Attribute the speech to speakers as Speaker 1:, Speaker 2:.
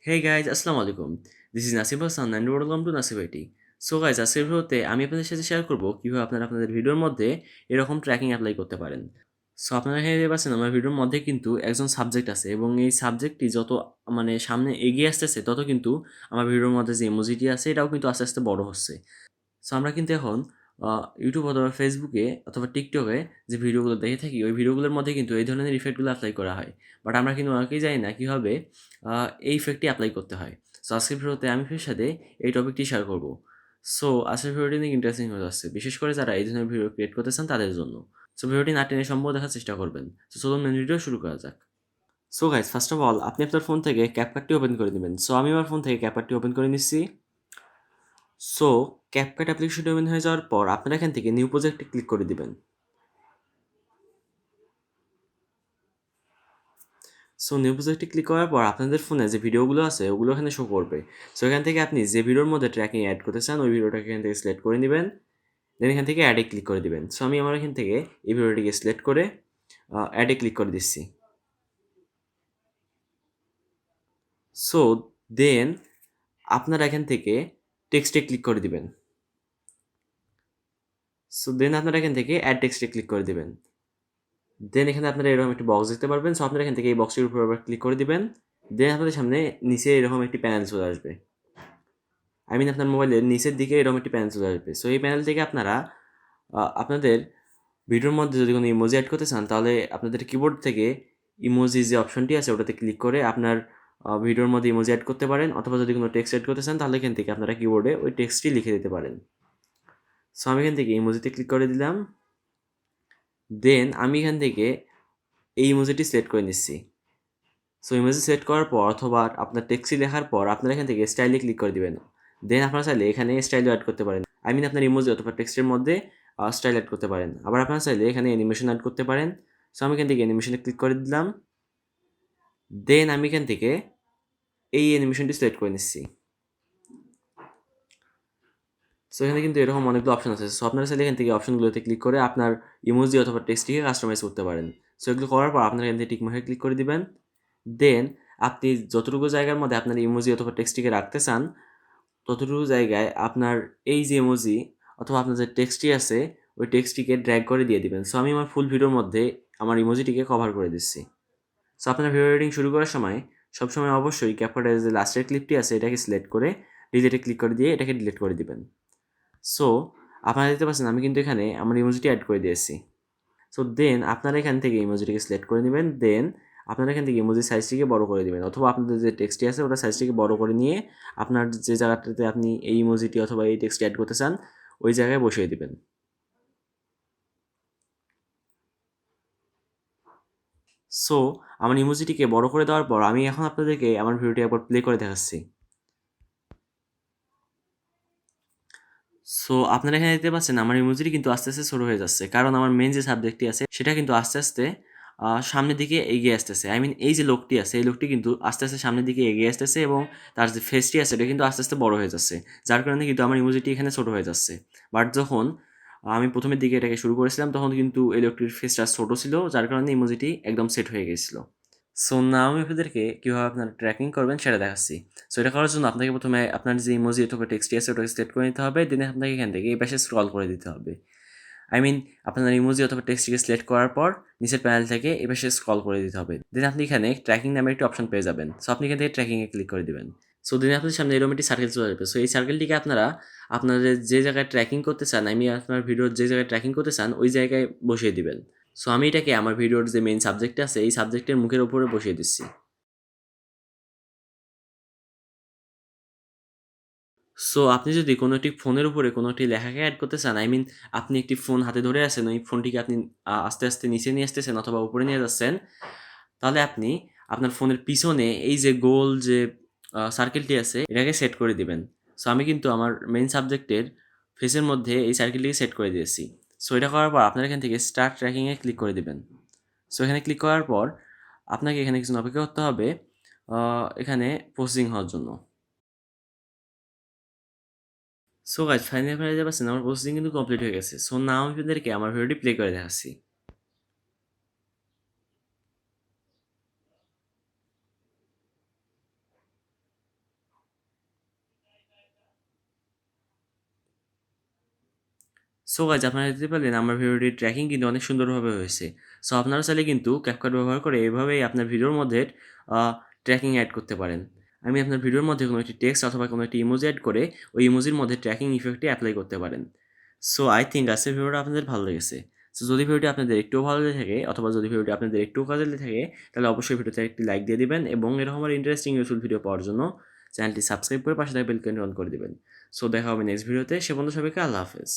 Speaker 1: Hey guys, আসসালামু আলাইকুম। This is Nasib Hassan and welcome to Nasib IT. So guys আজকের ভিডিওতে আমি আপনাদের সাথে শেয়ার করব কিভাবে আপনারা আপনাদের ভিডিওর মধ্যে এরকম ট্র্যাকিং অ্যাপ্লাই করতে পারেন। সো আপনারা এখানে দেখতে পাচ্ছেন আমার ভিডিওর মধ্যে কিন্তু একজন সাবজেক্ট আছে এবং এই সাবজেক্টটি যত সামনে এগিয়ে আসতেছে তত কিন্তু আমার ভিডিওর মধ্যে যে ইমোজিটি আছে এটাও কিন্তু আস্তে আস্তে বড় হচ্ছে। সো আমরা কিন্তু এখন ইউটিউব অথবা ফেসবুকে অথবা টিকটকে যে ভিডিওগুলো দেখে থাকি ওই ভিডিওগুলোর মধ্যে কিন্তু এই ধরনের ইফেক্টগুলো অ্যাপ্লাই করা হয়। বাট আমরা কিন্তু অনেকেই জানি না কীভাবে এই ইফেক্টটি অ্যাপ্লাই করতে হয়। সো আজকের ভিডিওতে আমি আপনার সাথে এই টপিকটি শেয়ার করব। সো আজকের ভিডিওটি অনেক ইন্টারেস্টিং হয়ে যাচ্ছে, বিশেষ করে যারা এই ধরনের ভিডিও ক্রিয়েট করতে চান তাদের জন্য। সো ভিডিওটি না টেনে সম্ভব দেখার চেষ্টা করবেন। সো চলুন ভিডিও শুরু করা যাক। So guys first of all আপনি আপনার ফোন থেকে ক্যাপকাটটি ওপেন করে নেবেন। সো আমি আমার ফোন থেকে ক্যাপকাটটি ওপেন করে নিচ্ছি। সো CapCut অ্যাপ্লিকেশনটি ওপেন হয়ে যাওয়ার পর আপনারা এখান থেকে নিউ প্রজেক্টে ক্লিক করে দিবেন। সো নিউ প্রজেক্টে ক্লিক করার পর আপনাদের ফোনে যে ভিডিওগুলো আছে ওগুলো এখানে শো করবে। সো এখান থেকে আপনি যে ভিডিওর মধ্যে ট্র্যাকিং অ্যাড করতে চান ওই ভিডিওটাকে এখান থেকে সিলেক্ট করে নেবেন। দেন এখান থেকে অ্যাডে ক্লিক করে দিবেন। সো আমি আমার এখান থেকে এই ভিডিওটিকে সিলেক্ট করে অ্যাডে ক্লিক করে দিচ্ছি। সো দেন আপনারা এখান থেকে টেক্সটে ক্লিক করে দিবেন। সো দেন আপনারা এখান থেকে অ্যাড টেক্সটে ক্লিক করে দিবেন। দেন এখানে আপনারা এরকম একটি বক্স দেখতে পারবেন। সো আপনারা এখান থেকে এই বক্সটির উপর আবার ক্লিক করে দিবেন। দেন আপনাদের সামনে নিচে এরকম একটি প্যানেল চলে আসবে। আপনার মোবাইলের নিচের দিকে এরকম একটি প্যানেল চলে আসবে। সো এই প্যানেল থেকে আপনারা আপনাদের ভিডিওর মধ্যে যদি কোনো ইমোজি অ্যাড করতে চান তাহলে আপনাদের কিবোর্ড থেকে ইমোজি যে অপশনটি আছে ওটাতে ক্লিক করে আপনার ভিডিওর মধ্যে ইমোজি অ্যাড করতে পারেন, অথবা যদি কোনো টেক্সট অ্যাড করতে চান তাহলে এখান থেকে আপনারা কিবোর্ডে ওই টেক্সটটি লিখে দিতে পারেন। সো আমি এখান থেকে ইমোজিতে ক্লিক করে দিলাম। দেন আমি এখান থেকে এই ইমোজিটি সিলেক্ট করে নিচ্ছি। সো ইমেজ সিলেক্ট করার পর অথবা আপনার টেক্সটটি লেখার পর আপনারা এখান থেকে স্টাইলে ক্লিক করে দিবেন। দেন আপনারা চাইলে এখানে স্টাইলও অ্যাড করতে পারেন। আপনার ইমোজি অথবা টেক্সটের মধ্যে স্টাইল অ্যাড করতে পারেন। আবার আপনারা চাইলে এখানে অ্যানিমেশন অ্যাড করতে পারেন। সো আমি এখান থেকে অ্যানিমেশনে ক্লিক করে দিলাম। দেন আমি এখান থেকে এই অ্যানিমেশনটি সিলেক্ট করে নিচ্ছি। সো এখানে কিন্তু এরকম অনেকগুলো অপশন আছে। সো আপনারা চাইলে এখান থেকে অপশনগুলোতে ক্লিক করে আপনার ইমোজি অথবা টেক্সটটিকে কাস্টমাইজ করতে পারেন। সো এগুলো করার পর আপনারা এখান থেকে টিকমার্কে ক্লিক করে দিবেন। দেন আপনি যতটুকু জায়গার মধ্যে আপনার ইমোজি অথবা টেক্সটটিকে রাখতে চান ততটুকু জায়গায় আপনার এই যে ইমোজি অথবা আপনার যে টেক্সটটি আছে ওই টেক্সটটিকে ড্র্যাগ করে দিয়ে দিবেন। সো আমি আমার ফুল ভিডিওর মধ্যে আমার ইমোজিটিকে কভার করে দিচ্ছি। সো আপনার ভিডিও এডিটিং শুরু করার সময় সবসময় অবশ্যই ক্যাপকাটের যে লাস্টের ক্লিপটি আছে এটাকে সিলেক্ট করে ডিলিটে ক্লিক করে দিয়ে এটাকে ডিলিট করে দিবেন। সো আপনারা দেখতে পাচ্ছেন আমি কিন্তু এখানে আমার ইমোজিটি অ্যাড করে দিয়েছি। সো দেন আপনারা এখান থেকে ইমোজিটিকে সিলেক্ট করে নেবেন। দেন আপনারা এখান থেকে ইমোজির সাইজটিকে বড় করে দেবেন, অথবা আপনাদের যে টেক্সটটি আছে ওটা সাইজটিকে বড় করে নিয়ে আপনার যে জায়গাটাতে আপনি এই ইমোজিটি অথবা এই টেক্সটটি অ্যাড করতে চান ওই জায়গায় বসিয়ে দিবেন। সো আমার ইমোজিটিকে বড় করে দেওয়ার পর আমি এখন আপনাদেরকে আমার ভিডিওটি একবার প্লে করে দেখাচ্ছি। সো আপনারা এখানে দেখতে পাচ্ছেন আমার ইমোজিটি কিন্তু আস্তে আস্তে ছোট হয়ে যাচ্ছে, কারণ আমার মেন যে সাবজেক্টটি আছে সেটা কিন্তু আস্তে আস্তে সামনের দিকে এগিয়ে আসতেছে। এই যে লোকটি আছে এই লোকটি কিন্তু আস্তে আস্তে সামনের দিকে এগিয়ে আসতেছে এবং তার যে ফেসটি আছে এটা কিন্তু আস্তে আস্তে বড় হয়ে যাচ্ছে, যার কারণে কিন্তু আমার ইমোজিটি এখানে ছোট হয়ে যাচ্ছে। বাট যখন আমি প্রথমের দিকে এটাকে শুরু করেছিলাম তখন কিন্তু এই লোকটির ফেসটা ছোট ছিল, যার কারণে ইমোজিটি একদম সেট হয়ে গেছিলো। সো নাও আমি আপনাদেরকে কীভাবে আপনারা ট্র্যাকিং করবেন সেটা দেখাচ্ছি। সো এটা করার জন্য আপনাকে প্রথমে আপনার যে ইমোজি অথবা টেক্সটি আছে ওটাকে সিলেক্ট করে নিতে হবে। দেন আপনাকে এখান থেকে এই পাশে স্ক্রল করে দিতে হবে। আই মিন আপনার ইমোজি অথবা টেক্সটিকে সিলেক্ট করার পর নিচের প্যানেল থেকে এই পাশে স্ক্রল করে দিতে হবে। দেন আপনি এখানে ট্র্যাকিং নামের একটি অপশন পেয়ে যাবেন। সো আপনি এখান থেকে ট্র্যাকিংয়ে ক্লিক করে দেবেন। সো দেন আপনাদের সামনে এরকম একটি সার্কেল চলে আসবে। সো এই সার্কেলটিকে আপনারা আপনাদের যে জায়গায় ট্র্যাকিং করতে চান, আপনার ভিডিওর যে জায়গায় ট্র্যাকিং করতে চান ওই জায়গায় বসিয়ে দিবেন। সো আমি এটাকে আমার ভিডিওর যে মেইন সাবজেক্ট আছে এই সাবজেক্টের মুখের উপরে বসিয়ে দিচ্ছি। সো আপনি যদি কোনো একটি ফোনের উপরে কোনো একটি লেখাকে এড করতে চান, আপনি একটি ফোন হাতে ধরে আছেন, ওই ফোনটিকে আপনি আস্তে, আস্তে নিচে নিয়ে আসতেছেন অথবা উপরে নিয়ে যাচ্ছেন, তাহলে আপনি আপনার ফোনের পিছনে এই যে গোল যে সার্কেলটি আছে এটাকে সেট করে দিবেন। সো আমি কিন্তু আমার মেইন সাবজেক্টের ফেসের মধ্যে এই সার্কেলটিকে সেট করে দিয়েছি। সো এটা করার পর আপনার এখান থেকে স্টার্ট ট্র্যাকিংয়ে ক্লিক করে দিবেন। সো এখানে ক্লিক করার পর আপনাকে এখানে কিছুক্ষণ অপেক্ষা করতে হবে এখানে প্রসেসিং হওয়ার জন্য। সো গাইস ফাইনালি আপনারা দেখতে পাচ্ছেন আমার প্রসেসিং কিন্তু কমপ্লিট হয়ে গেছে। সো নাও আমি আপনাদেরকে আমার ভিডিওটি প্লে করে দেখাচ্ছি। সো গাইজ আপনারা দেখতে পেলেন আমার ভিডিওটির ট্র্যাকিং কিন্তু অনেক সুন্দরভাবে হয়েছে। সো আপনারা চাইলে কিন্তু CapCut ব্যবহার করে এভাবেই আপনার ভিডিওর মধ্যে ট্র্যাকিং অ্যাড করতে পারেন। আমি আপনার ভিডিওর মধ্যে কোনো একটি টেক্সট অথবা কোনো একটি ইমোজি অ্যাড করে ওই ইমোজির মধ্যে ট্র্যাকিং ইফেক্টটি অ্যাপ্লাই করতে পারেন। সো আই থিঙ্ক আজকের ভিডিওটা আপনাদের ভালো লেগেছে। সো যদি ভিডিওটি আপনাদের একটুও ভালো লেগে থাকে অথবা যদি ভিডিওটি আপনাদের একটুও কাজে লেগে থাকে তাহলে অবশ্যই ভিডিওতে একটি লাইক দিয়ে দিবেন এবং এরকম আমার ইন্টারেস্টিং ইউজফুল ভিডিও পাওয়ার জন্য চ্যানেলটি সাবস্ক্রাইব করে পাশে থাকা বেল আইকনটি অন করে দিবেন। সো দেখা হবে নেক্সট ভিডিওতে। সে পর্যন্ত সবাইকে আল্লাহ হাফেজ।